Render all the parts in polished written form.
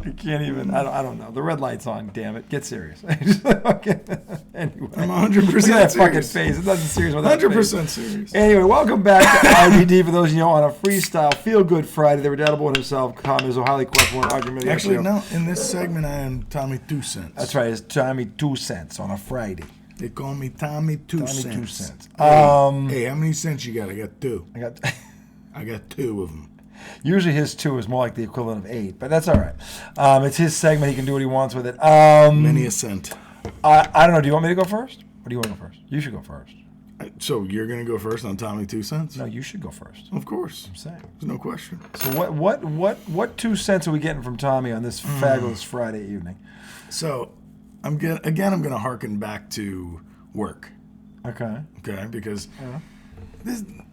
I can't even. I don't know. The red light's on. Damn it! Get serious. Okay. Anyway, I'm 100% look at that serious. fucking face. It doesn't serious with that 100% serious. Anyway, welcome back to RDD. For those of you on a freestyle feel good Friday, the redoubtable himself, Tom Izzo, highly questionable argument. Actually, no. In this segment, I am Tommy 2 cents. That's right. It's Tommy 2 cents on a Friday. They call me Tommy 2 cents. Tommy 2 cents. Hey, how many cents you got? I got 2. I got 2 of them. Usually his 2 is more like the equivalent of 8, but that's all right. It's his segment. He can do what he wants with it. Many a cent. I don't know. Do you want me to go first? Or do you want to go first? You should go first. So you're going to go first on Tommy 2 cents? No, you should go first. Of course. I'm saying. There's no question. So what 2 cents are we getting from Tommy on this fabulous Friday evening? So I'm gonna harken back to work. Okay. Okay, because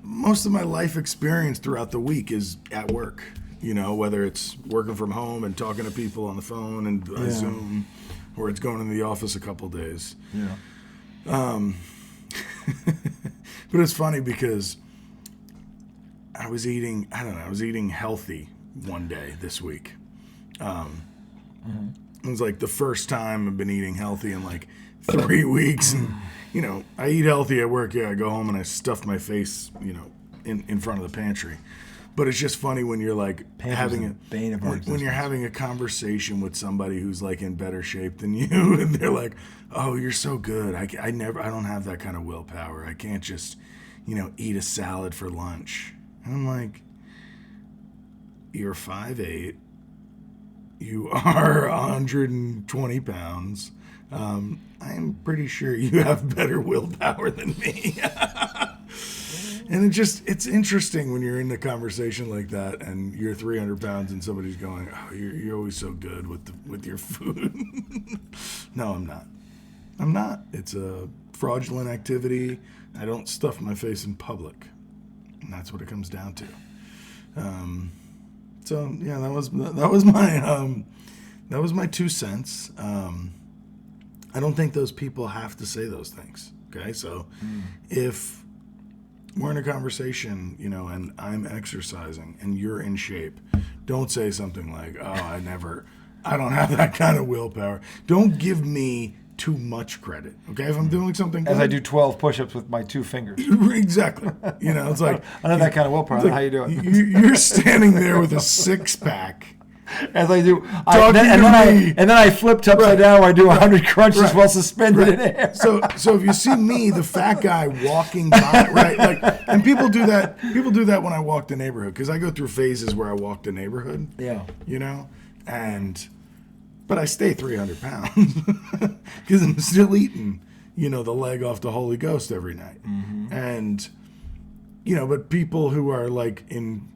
most of my life experience throughout the week is at work. You know, whether it's working from home and talking to people on the phone and Zoom, or it's going into the office a couple days. Yeah. But it's funny because I was eating healthy one day this week. It was like the first time I've been eating healthy in like 3 weeks. And, you know, I eat healthy at work. Yeah, I go home and I stuff my face, you know, in front of the pantry. But it's just funny when you're like when you're having a conversation with somebody who's like in better shape than you, and they're like, "Oh, you're so good. I don't have that kind of willpower. I can't just, you know, eat a salad for lunch." And I'm like, "You're 5'8". You are 120 pounds. I'm pretty sure you have better willpower than me." And it's interesting when you're in a conversation like that and you're 300 pounds and somebody's going, "Oh, you're always so good with your food." No, I'm not. I'm not. It's a fraudulent activity. I don't stuff my face in public. And that's what it comes down to. So yeah, that was my 2 cents. I don't think those people have to say those things. Okay, so if we're in a conversation, you know, and I'm exercising and you're in shape, don't say something like, "Oh, I don't have that kind of willpower." Don't give me too much credit. Okay, if I'm doing something good, as I do 12 push-ups with my 2 fingers. Exactly. You know, it's like I don't have that kind of willpower. Like, how you doing? You're standing there with a 6-pack. As I do, and then I flipped upside down where I do 100 crunches while suspended in air. So if you see me, the fat guy walking by, right? Like, and people do that. People do that when I walk the neighborhood, because I go through phases where I walk the neighborhood. Yeah. You know, but I stay 300 pounds because I'm still eating, you know, the leg off the Holy Ghost every night, and you know, but people who are like in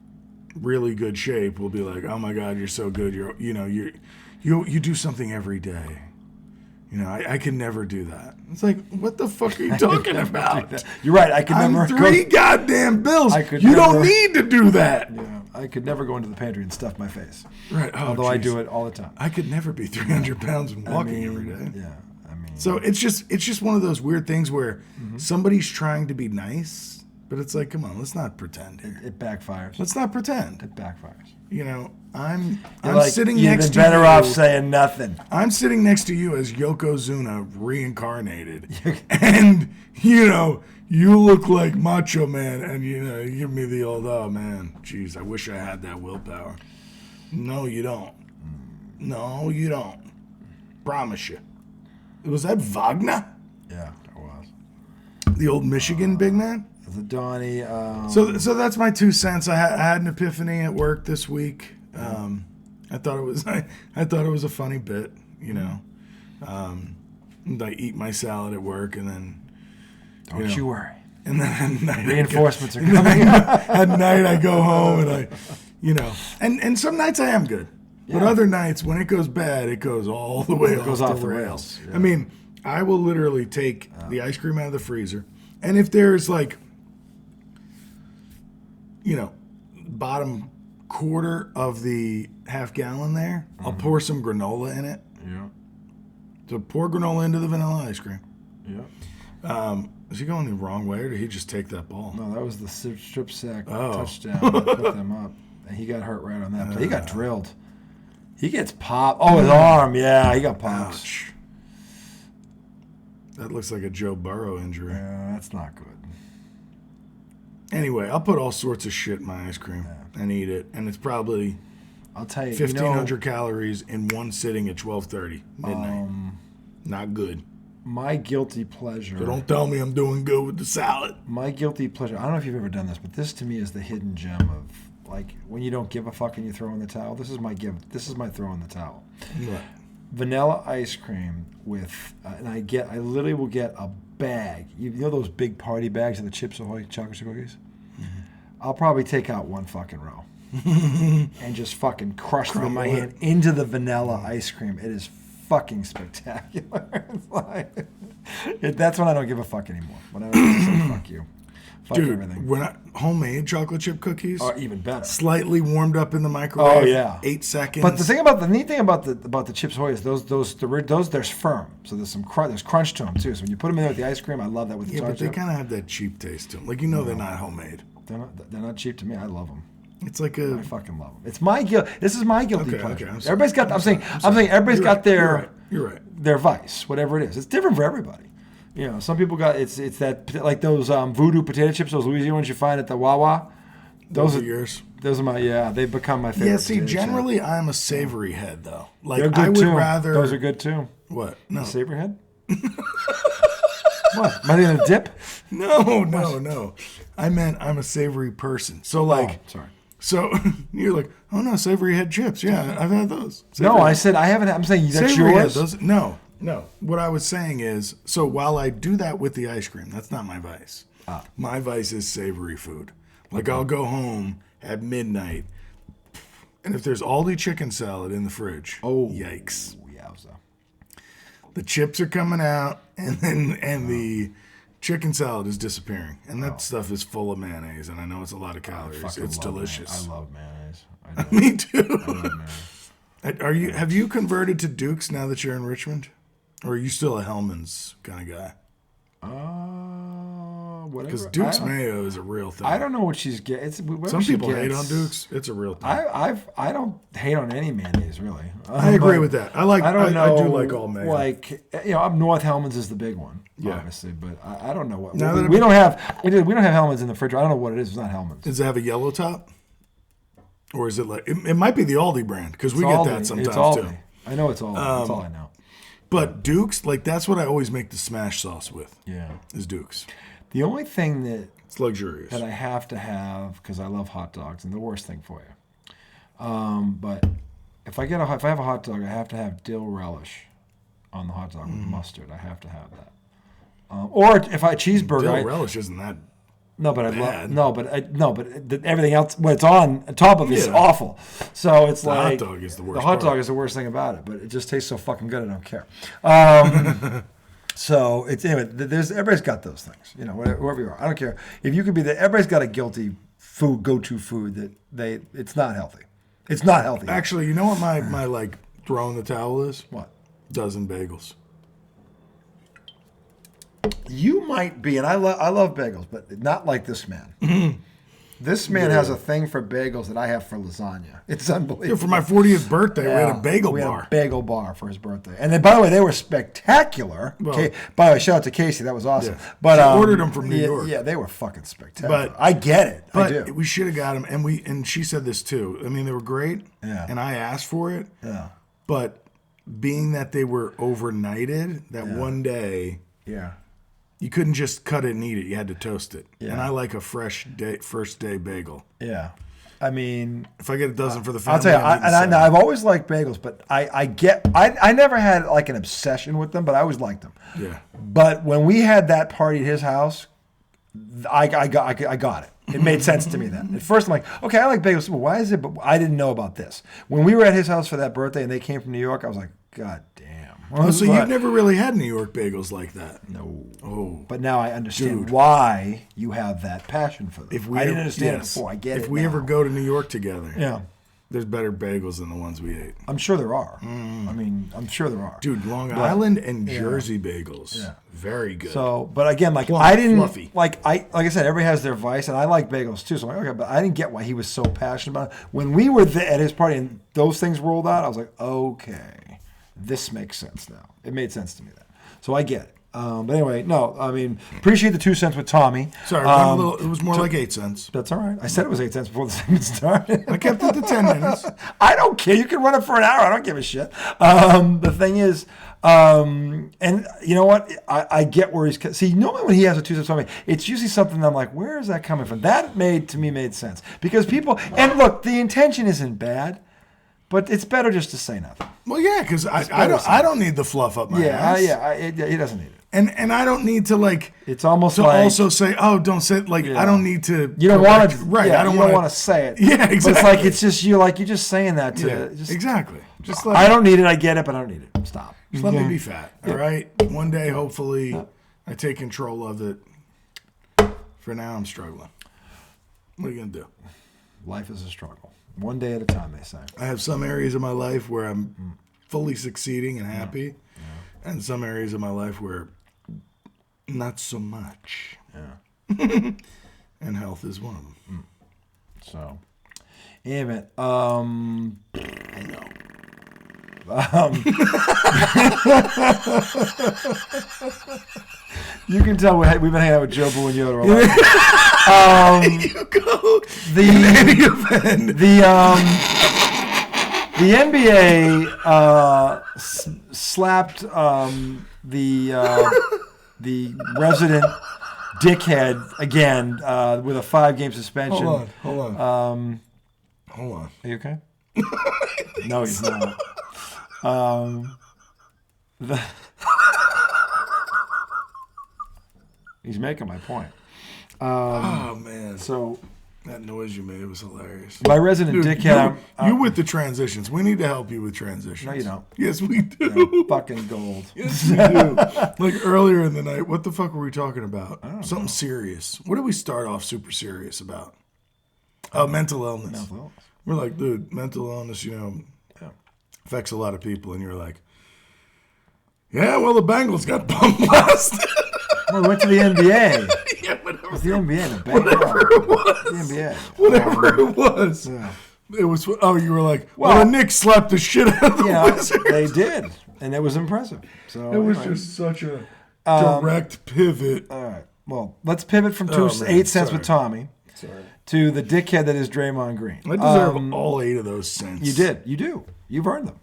really good shape will be like, "Oh my God, you're so good. You do something every day." You know, I could never do that. It's like, what the fuck are you talking about? You're right. I could never. I'm 3 goddamn bills. You don't need to do that. Yeah, I could never go into the pantry and stuff my face. Right. Oh, although I do it all the time. I could never be 300 pounds and walking every day. Yeah. I mean. So it's just one of those weird things where somebody's trying to be nice. But it's like, come on, let's not pretend here. It backfires. Let's not pretend. It backfires. You know, I'm like, sitting next to you. You'd better off saying nothing. I'm sitting next to you as Yokozuna reincarnated. And, you know, you look like Macho Man. And, you know, you give me the old, "Oh, man, geez, I wish I had that willpower." No, you don't. No, you don't. Promise you. Was that Wagner? Yeah, it was. The old Michigan big man? The Donnie. So that's my 2 cents. I had an epiphany at work this week. I thought it was a funny bit, you know. I eat my salad at work, and then don't you worry. And then at night reinforcements are coming. At night I go home and and some nights I am good, but other nights when it goes bad, it goes all the way off the rails. Yeah. I mean, I will literally take the ice cream out of the freezer, and if there's like, you know, bottom quarter of the half gallon there, I'll pour some granola in it. Yeah. So pour granola into the vanilla ice cream. Yeah. Is he going the wrong way, or did he just take that ball? No, that was the strip sack touchdown. I put them up. And he got hurt right on that play. He got drilled. He gets popped. Oh, his arm. Yeah, he got popped. Ouch. That looks like a Joe Burrow injury. Yeah, that's not good. Anyway, I'll put all sorts of shit in my ice cream and eat it, and it's probably I'll tell you, 1,500 calories in one sitting at 12:30 midnight. Not good. My guilty pleasure. So don't tell me I'm doing good with the salad. My guilty pleasure. I don't know if you've ever done this, but this to me is the hidden gem of like when you don't give a fuck and you throw in the towel. This is my give. This is my throw in the towel. What? Vanilla ice cream with, and I literally will get a bag. You know those big party bags of the Chips Ahoy chocolate chip cookies? Mm-hmm. I'll probably take out one fucking row and just fucking crush them in my hand into the vanilla ice cream. It is fucking spectacular. It's like, that's when I don't give a fuck anymore. When I don't say fuck you. Fuck Dude, everything. when homemade chocolate chip cookies Or even better. slightly warmed up in the microwave. Oh yeah, 8 seconds. But the neat thing about the Chips Ahoy is those there's firm, so there's there's crunch to them too. So when you put them in with the ice cream, I love that with the but they chip. kind of have that cheap taste to them. Like they're not homemade. They're not cheap to me. I love them. It's like I fucking love them. It's my guilt. This is my guilty pleasure. I'm sorry. Everybody's got. I'm saying everybody's got their. You're right. Their vice, whatever it is. It's different for everybody. You know, some people got it's that like those voodoo potato chips, those Louisiana ones you find at the Wawa. Those are yours. Those are my they've become my favorite. Yeah, see, generally I'm a savory head though. Like they're good I would too. rather. Those are good too. What? No. Savory head. What? Am I going to dip? No. I meant I'm a savory person. So like, sorry. So you're like, oh no, savory head chips. Yeah, I've had those. No, I said I haven't. I'm saying that's Savory yours. head, those, no. What I was saying is, so while I do that with the ice cream, that's not my vice. My vice is savory food. Like I'll go home at midnight, and if there's Aldi chicken salad in the fridge, yikes! Yowza. The chips are coming out, and the chicken salad is disappearing, and that stuff is full of mayonnaise, and I know it's a lot of calories. It's delicious. I love mayonnaise. Me too. I love mayonnaise. Have you converted to Duke's now that you're in Richmond, or are you still a Hellman's kind of guy? Whatever. Because Duke's mayo is a real thing. I don't know what she's getting. Some people hate on Duke's. It's a real thing. I don't hate on any mayonnaise really. I agree with that. I do like all mayo. Like up north, Hellman's is the big one, yeah. obviously. But I don't know what we don't have. We don't have Hellman's in the fridge. I don't know what it is. It's not Hellman's. Does it have a yellow top, or is it like it might be the Aldi brand because we get that sometimes too. I know it's Aldi. That's all I know. But Duke's, like that's what I always make the smash sauce with. Yeah, is Duke's. The only thing that it's luxurious that I have to have because I love hot dogs and the worst thing for you. But if I have a hot dog, I have to have dill relish on the hot dog with mustard. I have to have that. Or if I cheeseburger, dill relish isn't that. No, but everything else, what it's on top of is awful. So it's the like hot dog is the worst. The hot dog is the worst thing about it, but it just tastes so fucking good. I don't care. So it's anyway. Everybody's got those things. You know, wherever you are, I don't care if you could be there. Everybody's got a guilty food, go-to food that it's not healthy. It's not healthy. Actually, you know what my like throw in the towel is? What? Dozen bagels. You might be, and I love bagels, but not like this man. This man has a thing for bagels that I have for lasagna. It's unbelievable. Yeah, for my 40th birthday, we had a bagel bar. We had a bagel bar for his birthday. And then, by the way, they were spectacular. Well, by the way, shout out to Casey. That was awesome. Yeah. But I ordered them from New York. Yeah, they were fucking spectacular. But I get it. But I do. We should have got them. And she said this too. I mean, they were great. Yeah. And I asked for it. Yeah. But being that they were overnighted, that one day. Yeah. You couldn't just cut it and eat it. You had to toast it. Yeah. And I like a first day bagel. Yeah. I mean, if I get a dozen for the family, I'll tell you, I've always liked bagels, but I never had like an obsession with them, but I always liked them. Yeah. But when we had that party at his house, I got it. It made sense to me then. At first, I'm like, okay, I like bagels, but why is it? But I didn't know about this. When we were at his house for that birthday and they came from New York, I was like, God damn. Oh, so you've never really had New York bagels like that? No. Oh. But now I understand why you have that passion for them. I didn't understand it before. I get it. If we ever go to New York together. Yeah. there's better bagels than the ones we ate. I'm sure there are. I mean, I'm sure there are. Dude, Long Island and Jersey bagels. Yeah. Very good. So, but again, like Plump, I didn't fluffy. like I said, everybody has their vice, and I like bagels too. So I'm like, okay, but I didn't get why he was so passionate about it. When we were at his party and those things rolled out, I was like, okay, this makes sense now. It made sense to me then. So I get it. But anyway, no, I mean, appreciate the 2 cents with Tommy. Sorry, it was more like 8 cents. That's all right. I said it was 8 cents before the segment started. I kept it to 10 minutes. I don't care. You can run it for an hour. I don't give a shit. The thing is, and you know what? I get where he's... See, normally when he has a 2 cents Tommy, it's usually something that I'm like, where is that coming from? That made sense. Because people... And look, the intention isn't bad, but it's better just to say nothing. Well, yeah, because I don't need the fluff up my ass. He doesn't need it. And I don't need to like. It's almost to like also say, oh, don't say it. Like I don't need to. You don't want to. Right. Yeah, I don't want to say it. Yeah, exactly. But it's like it's just you're just saying that to. Yeah, just, exactly. Just like I don't need it. I get it, but I don't need it. Stop. Just let me be fat. All right. One day, hopefully, I take control of it. For now, I'm struggling. What are you gonna do? Life is a struggle. One day at a time, they say. I have some areas of my life where I'm fully succeeding and happy, and some areas of my life where not so much. Yeah. And health is one of them. So, yeah, man. I know. You can tell we've been hanging out with Joe Boo and Yoda a lot. You go. In any event. The NBA slapped the resident dickhead again with a 5-game suspension. Hold on. Are you okay? No, he's not. He's making my point. Oh man! So that noise you made was hilarious. My resident dickhead. You with the transitions. We need to help you with transitions. No, you don't. Yes, we do. You're fucking gold. Yes, we do. Like earlier in the night, what the fuck were we talking about? Something know. serious. What did we start off super serious about? Oh, mental illness. Mental illness. We're like, dude, mental illness, affects a lot of people. And you're like, yeah, well, the Bengals got bum blasted. Well, we went to the NBA. Yeah, whatever. It's the NBA. The Whatever it was. The NBA. Whatever it was. Yeah. It was, you were like, well, the Knicks slapped the shit out of the Wizards. They did. And it was impressive. So it was just such a direct pivot. All right. Well, let's pivot from 8 cents with Tommy to the dickhead that is Draymond Green. I deserve all 8 of those cents. You did. You do. You've earned them.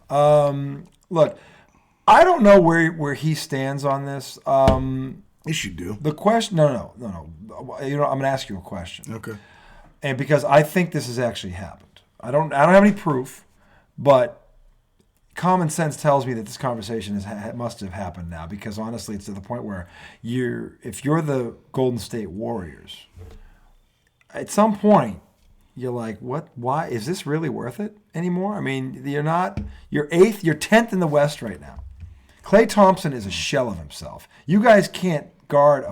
Look, I don't know where he stands on this. Yes, you do. The question, no. I'm going to ask you a question. Okay. And because I think this has actually happened. I don't have any proof, but common sense tells me that this conversation must have happened now. Because honestly, it's to the point where if you're the Golden State Warriors, at some point you're like, what? Why is this really worth it anymore? I mean, you're 8th, you're 10th in the West right now. Klay Thompson is a shell of himself. You guys can't guard an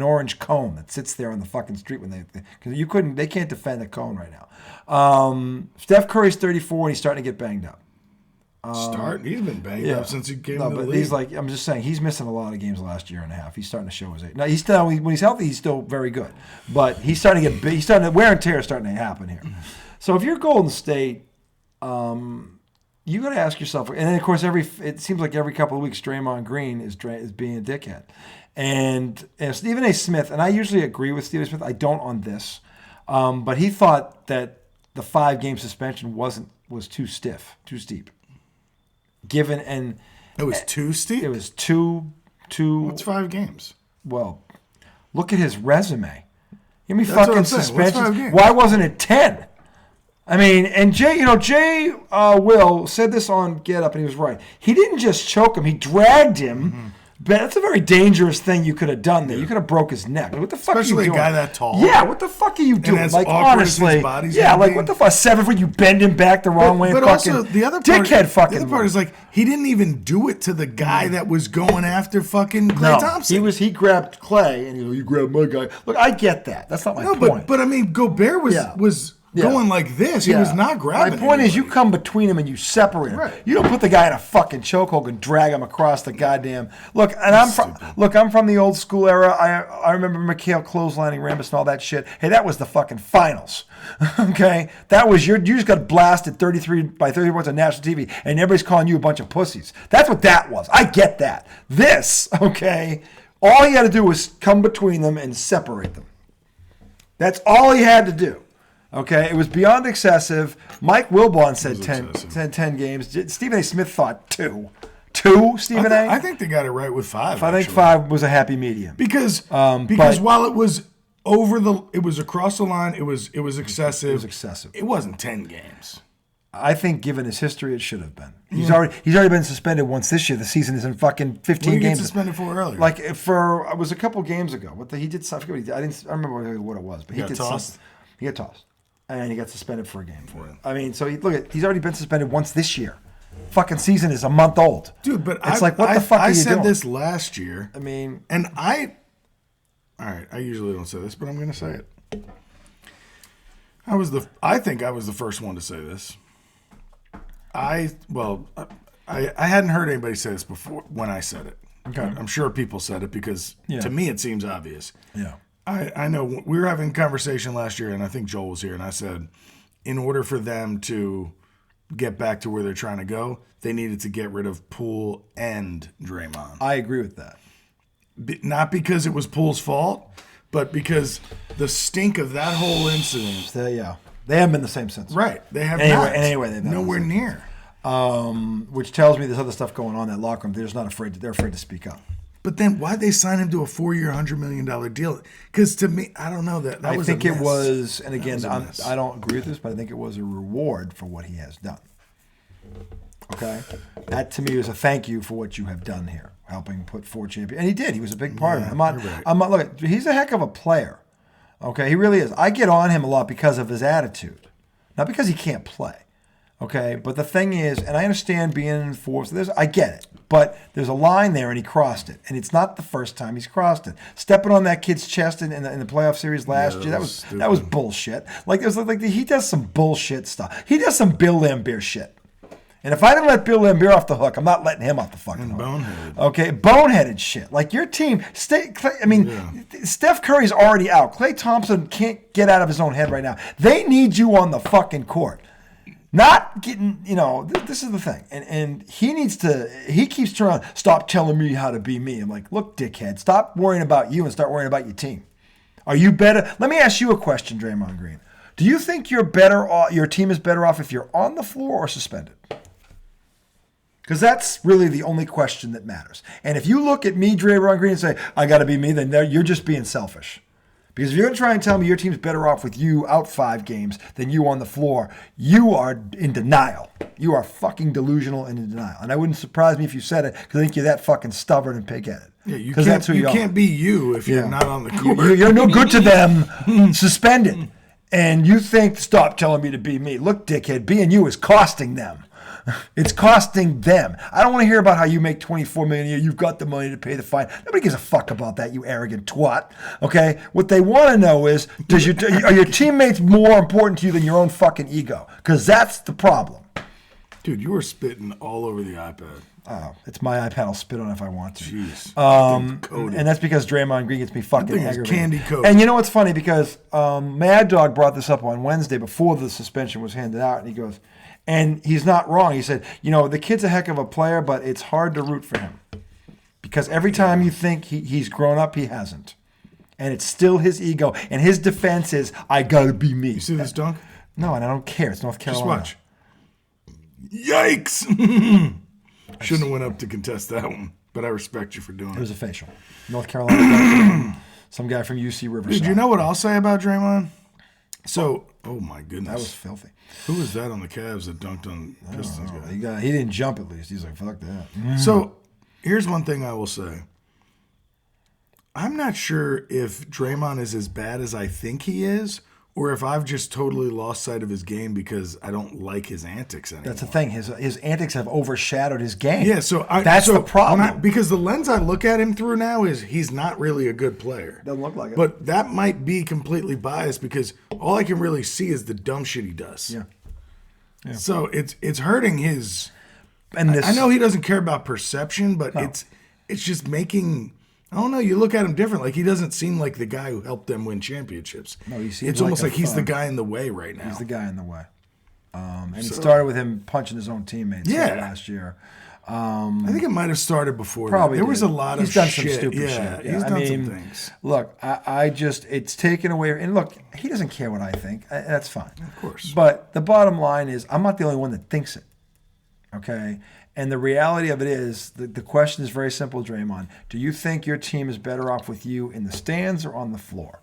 orange cone that sits there on the fucking street because they can't defend the cone right now. Steph Curry's 34 and he's starting to get banged up. He's been banged up since he came to the league. He's like, I'm just saying, he's missing a lot of games the last year and a half. He's starting to show his age. Now he's still, when he's healthy, he's still very good, but he's starting to get big. Wear and tear is starting to happen here. So if you're Golden State, you got to ask yourself, and then of course it seems like every couple of weeks Draymond Green is being a dickhead, and Stephen A. Smith, and I usually agree with Stephen A. Smith. I don't on this, but he thought that the 5-game suspension was too steep. Given and it was too steep. It was too. What's 5 games? Well, look at his resume. Give me That's fucking suspensions. Why wasn't it 10? I mean, and Jay Will said this on Get Up, and he was right. He didn't just choke him; he dragged him. Mm-hmm. But that's a very dangerous thing you could have done there. You could have broke his neck. What the fuck are you doing? Especially a guy that tall. Yeah, what the fuck are you doing? And like, honestly, what the fuck? 7 foot, you bend him back the wrong way. But also, the other part, dickhead the other part is like he didn't even do it to the guy that was going after fucking Klay Thompson. He grabbed Klay and you grabbed my guy. Look, I get that. That's not my point. But I mean, Gobert was going like this. He was not grabbing. My point is, you come between him and you separate him. Right. You don't put the guy in a fucking chokehold and drag him across the goddamn. Look, and I'm from the old school era. I remember McHale clotheslining Rambus and all that shit. Hey, that was the fucking finals. Okay, that was you just got blasted 33 by 30 points on national TV, and everybody's calling you a bunch of pussies. That's what that was. I get that. This, okay, all he had to do was come between them and separate them. That's all he had to do. Okay, it was beyond excessive. Mike Wilbon said 10 games. Stephen A. Smith thought 2. 2, Stephen A.? I think they got it right with 5. I think 5 was a happy medium. Because while it was it was across the line, it was excessive. It was excessive. It wasn't 10 games. I think, given his history, it should have been. He's already been suspended once this year. The season is in fucking 15 games. games. Suspended for earlier. Like it was a couple games ago. He did something. I didn't. I remember what it was, but he did tossed. He got tossed, and he got suspended for a game for it. I mean, so he's already been suspended once this year. Fucking season is a month old, dude. But it's like what the fuck are you doing? I said this last year. I mean, all right. I usually don't say this, but I'm going to say it. I think I was the first one to say this. I hadn't heard anybody say this before when I said it. Okay. I'm sure people said it because to me it seems obvious. Yeah. I know we were having a conversation last year, and I think Joel was here, and I said, in order for them to get back to where they're trying to go, they needed to get rid of Poole and Draymond. I agree with that. Not because it was Poole's fault, but because the stink of that whole incident. They haven't been the same since. Right. They have not. Anyway, they've nowhere near. Which tells me there's other stuff going on in that locker room. They're just not afraid. They're afraid to speak up. But then why'd they sign him to a 4-year, $100 million deal? Because to me, I don't know that. I think it was, and again, I don't agree with this, but I think it was a reward for what he has done. Okay? That to me was a thank you for what you have done here, helping put 4 champions. And he did. He was a big part of it. I'm not, look, he's a heck of a player. Okay? He really is. I get on him a lot because of his attitude, not because he can't play. Okay? But the thing is, and I understand being enforced, I get it. But there's a line there, and he crossed it. And it's not the first time he's crossed it. Stepping on that kid's chest in the playoff series last year, that was bullshit. Like, he does some bullshit stuff. He does some Bill Laimbeer shit. And if I didn't let Bill Laimbeer off the hook, I'm not letting him off the fucking hook. Boneheaded. Okay, boneheaded shit. Like your team, Steph Curry's already out. Klay Thompson can't get out of his own head right now. They need you on the fucking court. Not getting, this is the thing. And he keeps trying, stop telling me how to be me. I'm like, look, dickhead, stop worrying about you and start worrying about your team. Are you better? Let me ask you a question, Draymond Green. Do you think your team is better off if you're on the floor or suspended? Because that's really the only question that matters. And if you look at me, Draymond Green, and say, I got to be me, then you're just being selfish. Because if you're going to try and tell me your team's better off with you out 5 games than you on the floor, you are in denial. You are fucking delusional and in denial. And I wouldn't surprise me if you said it because I think you're that fucking stubborn and pig-headed. Yeah, you can't be you if you're not on the court. You're no good to them, suspended. And you think, stop telling me to be me. Look, dickhead, being you is costing them. It's costing them. I don't want to hear about how you make $24 million a year. You've got the money to pay the fine. Nobody gives a fuck about that, you arrogant twat. Okay? What they want to know is, are your teammates more important to you than your own fucking ego? Because that's the problem. Dude, you were spitting all over the iPad. Oh, it's my iPad. I'll spit on it if I want to. Jeez. And that's because Draymond Green gets me fucking aggravated. Candy coated. And you know what's funny? Because Mad Dog brought this up on Wednesday before the suspension was handed out, and he goes, and he's not wrong. He said, the kid's a heck of a player, but it's hard to root for him. Because every time you think he's grown up, he hasn't. And it's still his ego. And his defense is, I got to be me. You see this dunk? No, and I don't care. It's North Carolina. Just watch. Yikes. Shouldn't have went up to contest that one, but I respect you for doing it. It was a facial. North Carolina. Some guy from UC Riverside. Did you know what I'll say about Draymond? So, oh my goodness. That was filthy. Who was that on the Cavs that dunked on Pistons guy? He didn't jump at least. He's like, fuck that. So, here's one thing I will say. I'm not sure if Draymond is as bad as I think he is, or if I've just totally lost sight of his game because I don't like his antics anymore. That's the thing. His antics have overshadowed his game. Yeah, that's the problem. Because the lens I look at him through now is he's not really a good player. Doesn't look like it. But that might be completely biased because all I can really see is the dumb shit he does. Yeah. So it's hurting his. And I know he doesn't care about perception, but it's just making. I don't know. You look at him different. Like he doesn't seem like the guy who helped them win championships. No, he seems it's almost like like he's the guy in the way right now. He's the guy in the way. And it started with him punching his own teammates last year. I think it might have started before. Probably there was a lot he's of done shit. Some stupid shit. He's done some things. Look, I just it's taken away. And look, he doesn't care what I think. That's fine, of course. But the bottom line is, I'm not the only one that thinks it. Okay. And the reality of it is, the question is very simple, Draymond. Do you think your team is better off with you in the stands or on the floor?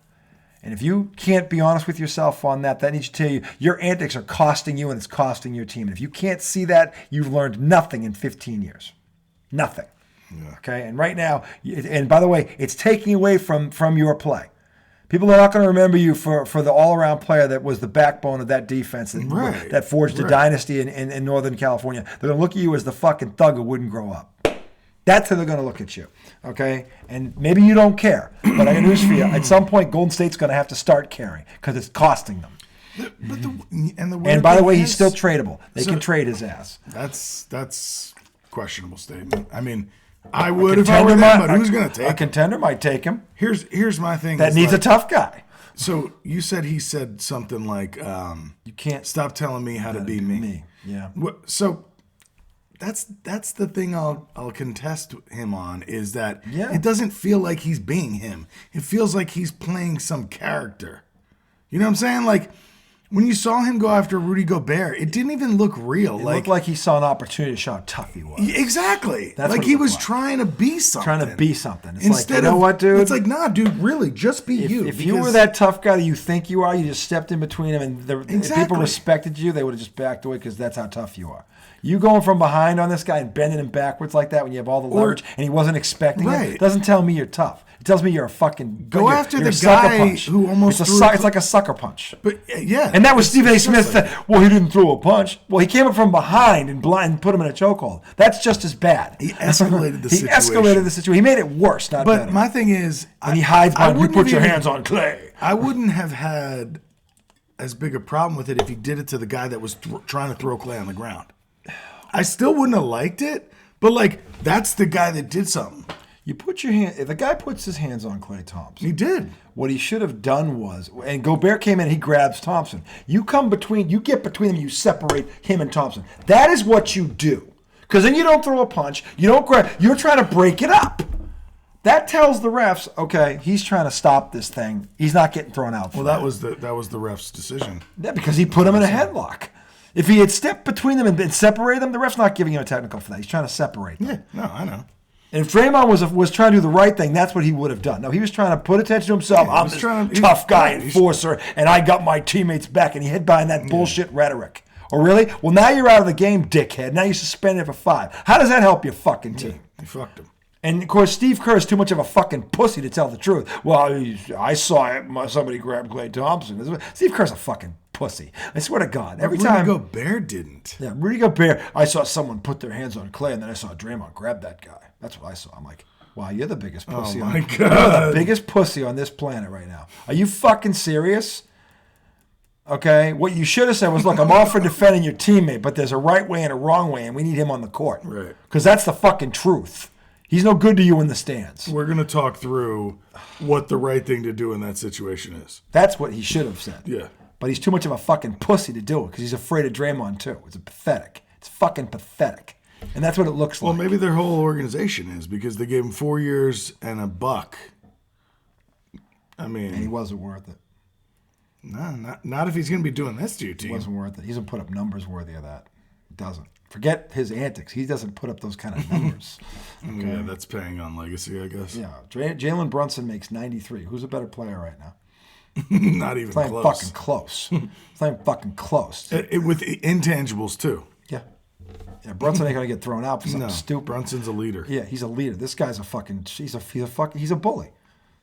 And if you can't be honest with yourself on that, that needs to tell you your antics are costing you and it's costing your team. And if you can't see that, you've learned nothing in 15 years. Nothing. Yeah. Okay? And right now, and by the way, it's taking away from your play. People are not going to remember you for the all-around player that was the backbone of that defense that forged a dynasty in Northern California. They're going to look at you as the fucking thug who wouldn't grow up. That's how they're going to look at you, okay? And maybe you don't care, but I got news for you. At some point, Golden State's going to have to start caring because it's costing them. And by the way, he's still tradable. They can trade his ass. That's questionable statement. I mean, I would if I were them, but who's going to take him? A contender might take him. Here's my thing. That needs a tough guy. So he said something like, "You can't stop telling me how to be me." Yeah. So that's the thing I'll contest him on is that it doesn't feel like he's being him. It feels like he's playing some character. You know what I'm saying? Like when you saw him go after Rudy Gobert, it didn't even look real. It looked like he saw an opportunity to show how tough he was. Exactly. That's like he was trying to be something. It's Instead like, you know what, dude? It's like, nah, dude, really, just be you. If you were that tough guy that you think you are, you just stepped in between them, and if people respected you, they would have just backed away because that's how tough you are. You going from behind on this guy and bending him backwards like that when you have all the leverage and he wasn't expecting it doesn't tell me you're tough. It tells me you're a fucking after the guy who almost it's like a sucker punch. But yeah, and that was Stephen A. Smith said, "Well, he didn't throw a punch. Well, he came up from behind and put him in a chokehold. That's just as bad." He escalated the situation. He made it worse, not better. But my thing is, and he hides behind. You put your hands on Clay. I wouldn't have had as big a problem with it if he did it to the guy that was trying to throw Clay on the ground. I still wouldn't have liked it, but like that's the guy that did something. You put your hand. If the guy puts his hands on Klay Thompson, he did. What he should have done was, and Gobert came in, he grabs Thompson. You get between them, you separate him and Thompson. That is what you do, because then you don't throw a punch. You don't grab. You're trying to break it up. That tells the refs, okay, he's trying to stop this thing. He's not getting thrown out. That was the ref's decision. Yeah, because he put him in a headlock. If he had stepped between them and separated them, the ref's not giving him a technical for that. He's trying to separate them. Yeah, no, I know. And if Draymond was trying to do the right thing, that's what he would have done. No, he was trying to put attention to himself. I'm this tough guy, enforcer, and I got my teammates back, and he hid behind that bullshit rhetoric. Oh, really? Well, now you're out of the game, dickhead. Now you're suspended for 5. How does that help your fucking team? He fucked him. And, of course, Steve Kerr is too much of a fucking pussy to tell the truth. Well, I saw it. Somebody grabbed Klay Thompson. Steve Kerr's a fucking pussy. I swear to God. Every time. Rudy Gobert didn't. Yeah, Rudy Gobert. I saw someone put their hands on Klay, and then I saw Draymond grab that guy. That's what I saw. I'm like, wow, you're the biggest pussy. Oh, my God. You're the biggest pussy on this planet right now. Are you fucking serious? Okay? What you should have said was, look, I'm all for defending your teammate, but there's a right way and a wrong way, and we need him on the court. Right. Because that's the fucking truth. He's no good to you in the stands. We're going to talk through what the right thing to do in that situation is. That's what he should have said. Yeah. But he's too much of a fucking pussy to do it because he's afraid of Draymond too. It's pathetic. It's fucking pathetic. And that's what it looks like. Well, maybe their whole organization is because they gave him 4 years and $1. I mean. And he wasn't worth it. No, not if he's going to be doing this to your team. He wasn't worth it. He doesn't put up numbers worthy of that. He doesn't. Forget his antics. He doesn't put up those kind of numbers. Okay? Yeah, that's paying on legacy, I guess. Yeah. Jalen Brunson makes 93. Who's a better player right now? Not even close. It's not fucking close. It's not even fucking close. With intangibles, too. Yeah. Yeah, Brunson ain't going to get thrown out for something stupid. Brunson's a leader. Yeah, he's a leader. This guy's a fucking, he's a bully.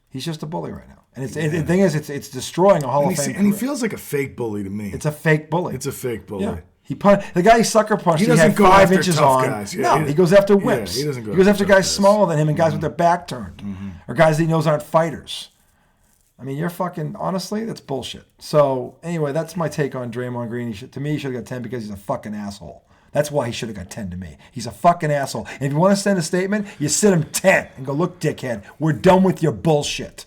He's just a bully right now. And the thing is, it's destroying a Hall of Fame. And he feels like a fake bully to me. It's a fake bully. It's a fake bully. Yeah. The guy he sucker punched, he doesn't had go 5 after inches tough on. Guys. Yeah, he goes after whips. Yeah, he doesn't go after guys guys. smaller than him and guys with their back turned. Or guys that he knows aren't fighters. I mean, you're fucking, honestly, that's bullshit. So, anyway, that's my take on Draymond Green. To me, he should have got 10 because he's a fucking asshole. That's why he should have got 10 to me. He's a fucking asshole. And if you want to send a statement, you send him 10 and go, look, dickhead, we're done with your bullshit.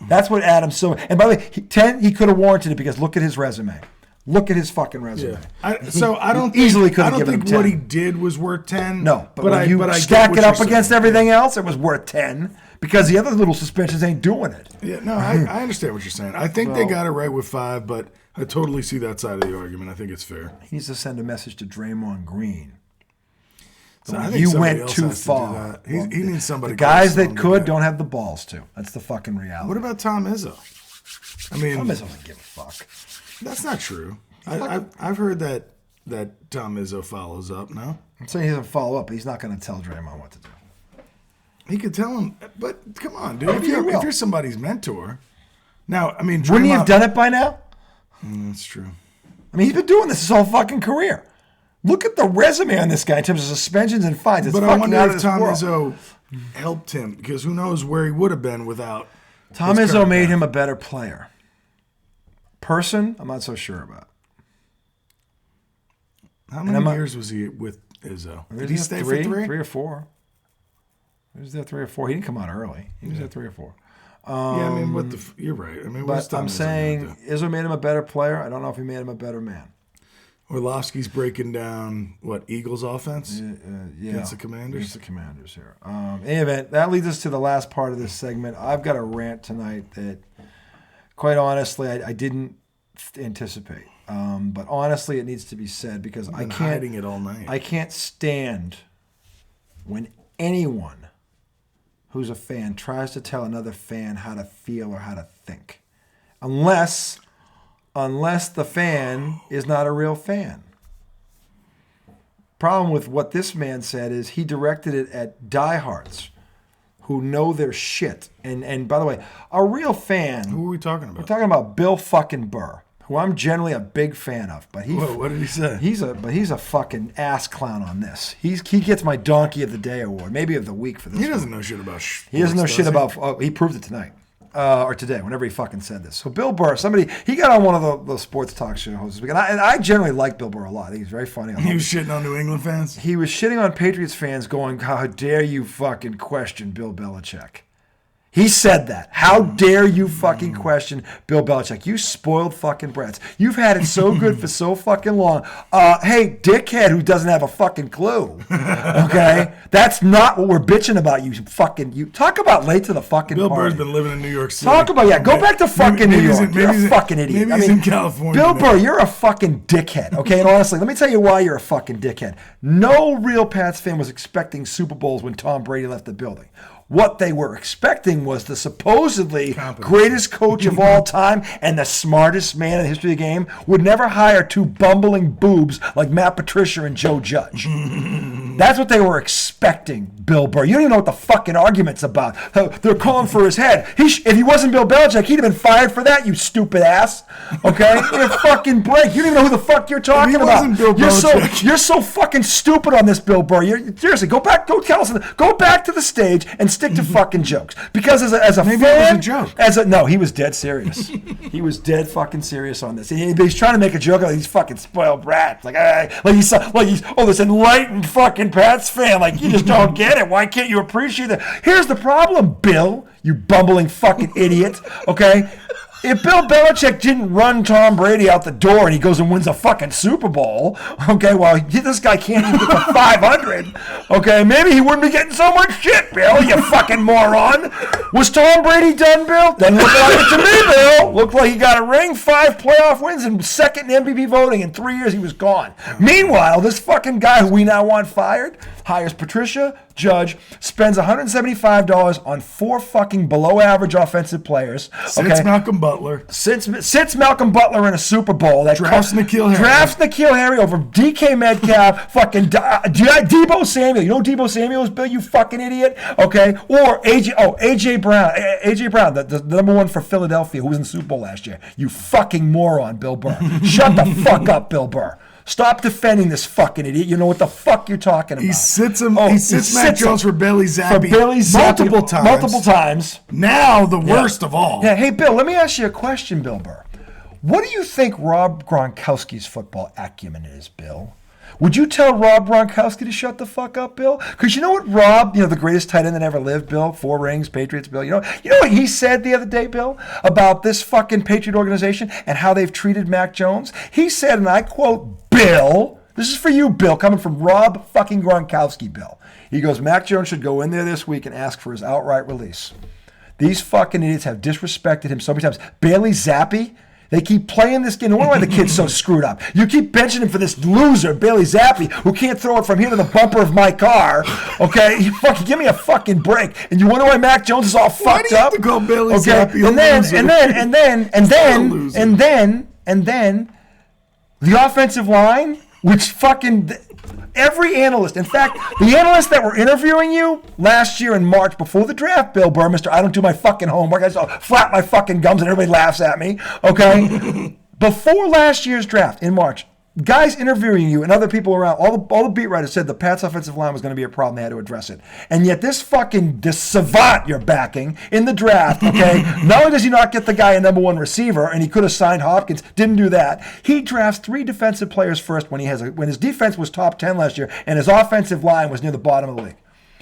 That's what Adam Silver, and by the way, 10, he could have warranted it because look at his resume. Look at his fucking resume. Yeah. I don't easily think, could have given him 10. what he did was worth 10. No, but when you stack it up against everything else, it was worth 10 because the other little suspensions ain't doing it. Yeah, no, I understand what you're saying. I think they got it right with 5, but I totally see that side of the argument. I think it's fair. He needs to send a message to Draymond Green. So I think you went too far. He needs somebody. The guys that could don't have the balls to. That's the fucking reality. What about Tom Izzo? I mean, Tom Izzo doesn't give a fuck. That's not true. I've heard that Tom Izzo follows up. No, I'm saying he doesn't follow up, but he's not going to tell Draymond what to do. He could tell him, but come on, dude. If you're somebody's mentor, now I mean, wouldn't he have done it by now? That's true. I mean, he's been doing this his whole fucking career. Look at the resume on this guy in terms of suspensions and fines. It's but fucking I wonder out if of Tom this world. Izzo helped him because who knows where he would have been without. Tom Izzo made him a better player. Person, I'm not so sure about. How many years was he with Izzo? Did he stay for 3? 3 or 4. He was there 3 or 4. He didn't come out early. He was there 3 or 4. Yeah, I mean, you're right. I mean, but I'm saying Izzo made him a better player. I don't know if he made him a better man. Orlovsky's breaking down, Eagles offense? Yeah. Against the Commanders? Against the Commanders here. In any event, that leads us to the last part of this segment. I've got a rant tonight that, quite honestly, I didn't anticipate. But honestly, it needs to be said because I can't. Hiding it all night. I can't stand when anyone who's a fan tries to tell another fan how to feel or how to think, unless the fan is not a real fan. Problem with what this man said is he directed it at diehards who know their shit. And by the way, a real fan. Who are we talking about? We're talking about Bill fucking Burr, who I'm generally a big fan of. But what did he say? He's a fucking ass clown on this. He gets my Donkey of the Day award, maybe of the week for this. He doesn't know shit about. He doesn't know shit about. He proved it tonight. Or today, whenever he fucking said this. So Bill Burr, he got on one of the sports talk show hosts this week, and I generally like Bill Burr a lot. I think he's very funny. He was shitting on New England fans? He was shitting on Patriots fans going, how dare you fucking question Bill Belichick. He said that. How dare you fucking question Bill Belichick? You spoiled fucking brats. You've had it so good for so fucking long. Hey, dickhead who doesn't have a fucking clue. Okay? That's not what we're bitching about, you talk about late to the fucking Bill party. Burr's been living in New York City. Talk about, go back to fucking New York. You're a fucking idiot. Maybe he's in California. Bill Burr, you're a fucking dickhead, okay? And honestly, let me tell you why you're a fucking dickhead. No real Pats fan was expecting Super Bowls when Tom Brady left the building. What they were expecting was the supposedly greatest coach of all time and the smartest man in the history of the game would never hire 2 bumbling boobs like Matt Patricia and Joe Judge. That's what they were expecting, Bill Burr. You don't even know what the fucking argument's about. They're calling for his head. If he wasn't Bill Belichick, he'd have been fired for that, you stupid ass. Okay? You're a fucking break. You don't even know who the fuck you're talking about. You're so fucking stupid on this, Bill Burr. Seriously, go back to the stage and stick to fucking jokes. Because as a maybe fan, it was a joke. No, he was dead serious. He was dead fucking serious on this. He's trying to make a joke like these fucking spoiled brats. Like he's this enlightened fucking Pats fan. Like, you just don't get it. Why can't you appreciate that? Here's the problem, Bill, you bumbling fucking idiot. Okay? If Bill Belichick didn't run Tom Brady out the door and he goes and wins a fucking Super Bowl, okay, well, this guy can't even get to 500, okay, maybe he wouldn't be getting so much shit, Bill, you fucking moron. Was Tom Brady done, Bill? Doesn't look like it to me, Bill. Looked like he got a ring, 5 playoff wins, and second in MVP voting. In 3 years, he was gone. Meanwhile, this fucking guy who we now want fired hires Patricia, Judge, spends $175 on 4 fucking below-average offensive players. Since Malcolm Butler. Since Malcolm Butler in a Super Bowl. Drafts N'Keal Harry over DK Metcalf, fucking Debo Samuel. You know who Debo Samuel is, Bill, you fucking idiot? Okay? Or A.J. Brown. A.J. Brown, the number 1 for Philadelphia, who was in the Super Bowl last year. You fucking moron, Bill Burr. Shut the fuck up, Bill Burr. Stop defending this fucking idiot. You know what the fuck you're talking about. He sits Mac Jones for Bailey Zappi multiple times. Now the worst of all. Yeah. Hey, Bill, let me ask you a question, Bill Burr. What do you think Rob Gronkowski's football acumen is, Bill? Would you tell Rob Gronkowski to shut the fuck up, Bill? Because you know what Rob, the greatest tight end that ever lived, Bill, 4 rings, Patriots, Bill. You know what he said the other day, Bill, about this fucking Patriot organization and how they've treated Mac Jones? He said, and I quote, Bill, this is for you, Bill, coming from Rob fucking Gronkowski, Bill. He goes, Mac Jones should go in there this week and ask for his outright release. These fucking idiots have disrespected him so many times. Bailey Zappi, they keep playing this game. No wonder why the kid's so screwed up. You keep benching him for this loser, Bailey Zappi, who can't throw it from here to the bumper of my car. Okay? You fucking give me a fucking break. And you wonder why Mac Jones is all fucked up? Why do you have to call Bailey Zappi and then the offensive line, which fucking every analyst, in fact, the analysts that were interviewing you last year in March before the draft, Bill Burr, Mr. I don't do my fucking homework, I just flap my fucking gums and everybody laughs at me, okay? Before last year's draft in March, guys interviewing you and other people around, all the beat writers said the Pats offensive line was going to be a problem. They had to address it. And yet this savant you're backing in the draft, okay, not only does he not get the guy a number 1 receiver, and he could have signed Hopkins, didn't do that. He drafts 3 defensive players first when his defense was top 10 last year and his offensive line was near the bottom of the league.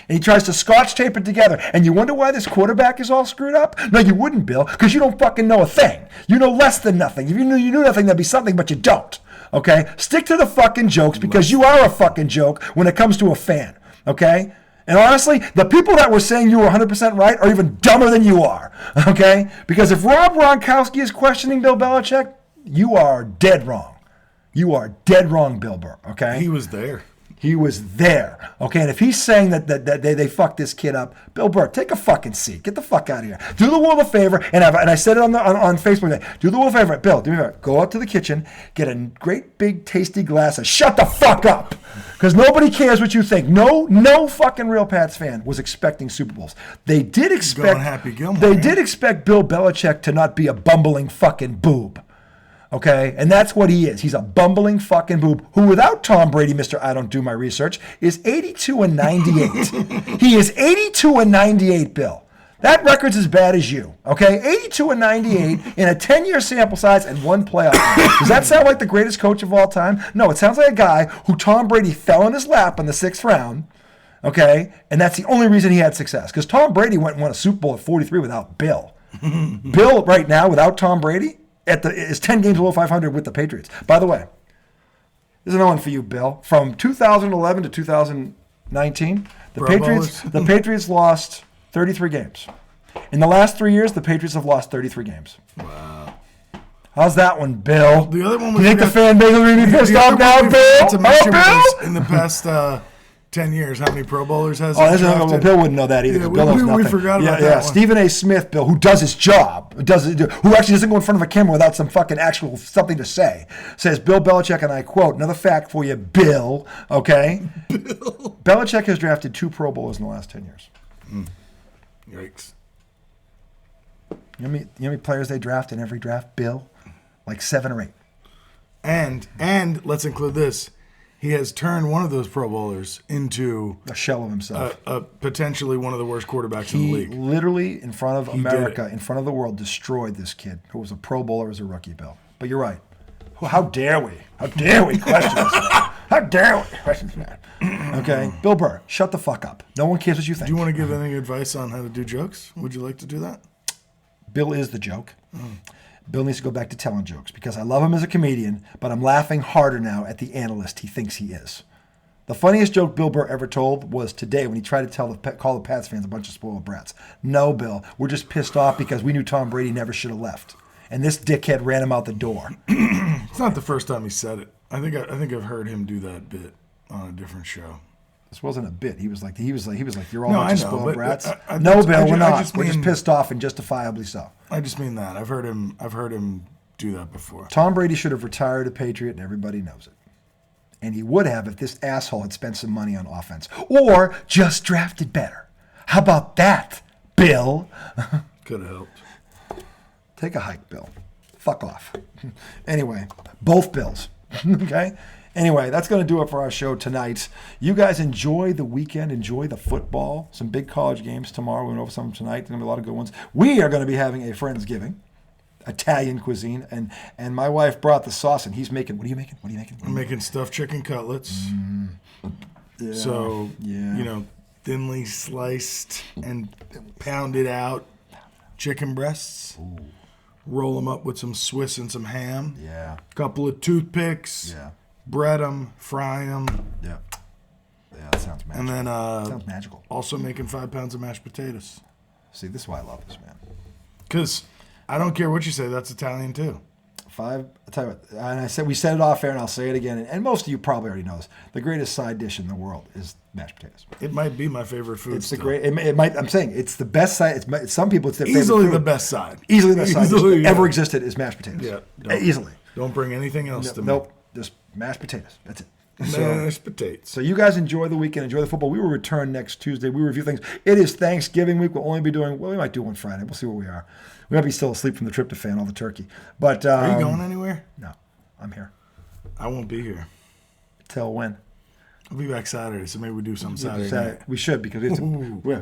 And he tries to scotch tape it together. And you wonder why this quarterback is all screwed up? No, you wouldn't, Bill, because you don't fucking know a thing. You know less than nothing. If you knew nothing, that'd be something, but you don't. Okay? Stick to the fucking jokes because you are a fucking joke when it comes to a fan. Okay? And honestly, the people that were saying you were 100% right are even dumber than you are. Okay? Because if Rob Gronkowski is questioning Bill Belichick, you are dead wrong. You are dead wrong, Bill Burr. Okay? He was there. He was there, okay? And if he's saying that they fucked this kid up, Bill Burr, take a fucking seat. Get the fuck out of here. Do the world a favor, and I said it on Facebook today. Do the world a favor. Bill, do me a favor. Go out to the kitchen, get a great big tasty glass of shut the fuck up, because nobody cares what you think. No fucking real Pats fan was expecting Super Bowls. They did expect Happy Gilmore. They did expect Bill Belichick to not be a bumbling fucking boob. Okay, and that's what he is. He's a bumbling fucking boob who, without Tom Brady, Mr. I don't do my research, is 82-98. He is 82-98, Bill. That record's as bad as you. Okay, 82-98 in a 10-year sample size and 1 playoff game. Does that sound like the greatest coach of all time? No, it sounds like a guy who Tom Brady fell in his lap in the 6th round. Okay, and that's the only reason he had success. Because Tom Brady went and won a Super Bowl at 43 without Bill. Bill, right now, without Tom Brady, is 10 games below 500 with the Patriots. By the way, there's another one for you, Bill. From 2011 to 2019, the Patriots lost 33 games. In the last 3 years, the Patriots have lost 33 games. Wow. How's that one, Bill? The other one was. You think the fan base will be pissed off now, Bill? Bill? In the past 10 years, how many Pro Bowlers has he drafted? Bill wouldn't know that either. Yeah, Bill knows nothing. We forgot about that one. Stephen A. Smith, Bill, who does his job, who actually doesn't go in front of a camera without some fucking actual something to say, says Bill Belichick, and I quote, another fact for you, Bill, okay? Bill. Belichick has drafted 2 Pro Bowlers in the last 10 years. Yikes. You know how many players they draft in every draft, Bill? Like 7 or 8. And let's include this. He has turned one of those Pro Bowlers into a shell of himself. Potentially one of the worst quarterbacks in the league. He literally, in front of America, in front of the world, destroyed this kid who was a Pro Bowler as a rookie, Bill. But you're right. How dare we? How dare we question this man? How dare we question this man? Okay? Bill Burr, shut the fuck up. No one cares what you think. Do you want to give any advice on how to do jokes? Would you like to do that? Bill is the joke. Bill needs to go back to telling jokes because I love him as a comedian, but I'm laughing harder now at the analyst he thinks he is. The funniest joke Bill Burr ever told was today when he tried to call the Pats fans a bunch of spoiled brats. No, Bill, we're just pissed off because we knew Tom Brady never should have left. And this dickhead ran him out the door. It's not the first time he said it. I think I've heard him do that bit on a different show. This wasn't a bit. He was like, you're all a bunch of spoiled brats. Bill, we're not. We're just pissed off and justifiably so. I just mean that. I've heard him do that before. Tom Brady should have retired a Patriot, and everybody knows it. And he would have if this asshole had spent some money on offense. Or just drafted better. How about that, Bill? Could have helped. Take a hike, Bill. Fuck off. Anyway, both Bills. Okay? Anyway, that's going to do it for our show tonight. You guys enjoy the weekend. Enjoy the football. Some big college games tomorrow. We went over some tonight. There's going to be a lot of good ones. We are going to be having a Friendsgiving, Italian cuisine, and my wife brought the sauce, and he's making. What are you making? I'm making stuffed chicken cutlets. Yeah, So, yeah. Thinly sliced and pounded out chicken breasts. Ooh. Roll them up with some Swiss and some ham. Yeah. Couple of toothpicks. Yeah. Bread them, fry them. Yeah. Yeah, that sounds magical. And then sounds magical. Also making 5 pounds of mashed potatoes. See, this is why I love this, man. Because I don't care what you say, that's Italian too. I'll tell you what, and we said it off air, and I'll say it again, and most of you probably already know this. The greatest side dish in the world is mashed potatoes. It might be my favorite food. It's still. the great. It might. I'm saying it's the best side. Some people, it's their favorite Easily food. the best side. Easily the best side dish that yeah. ever existed is mashed potatoes. Yeah. Easily. Don't bring anything else to me. Nope. Just mashed potatoes. That's it. Mashed potatoes. So you guys enjoy the weekend, enjoy the football. We will return next Tuesday. We review things. It is Thanksgiving week. We'll only be doing, we might do one Friday. We'll see where we are. We might be still asleep from the tryptophan, all the turkey. But Are you going anywhere? No, I'm here. I won't be here. Till when? I'll be back Saturday, so maybe we do something Saturday night. We should, because it's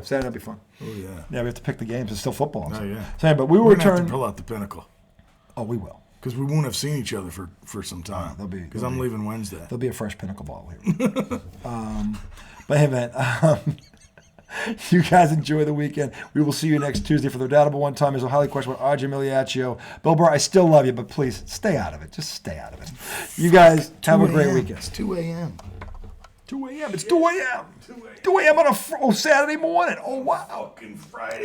Saturday will be fun. Oh, yeah. Yeah, we have to pick the games. It's still football. Oh, yeah. So, but we will We're going to have return. to pull out the pinnacle. Oh, we will. Because we won't have seen each other for some time. Because I'm leaving Wednesday. There'll be a fresh pinnacle ball here. But hey, man, you guys enjoy the weekend. We will see you next Tuesday for the Redoubtable One Timers. A highly questionable RJ Miliaccio. Bill Burr, I still love you, but please stay out of it. Just stay out of it. You guys have a great weekend. It's 2 a.m. 2 a.m. It's 2 a.m. 2 a.m. on a Saturday morning. Oh, wow. Fucking Friday.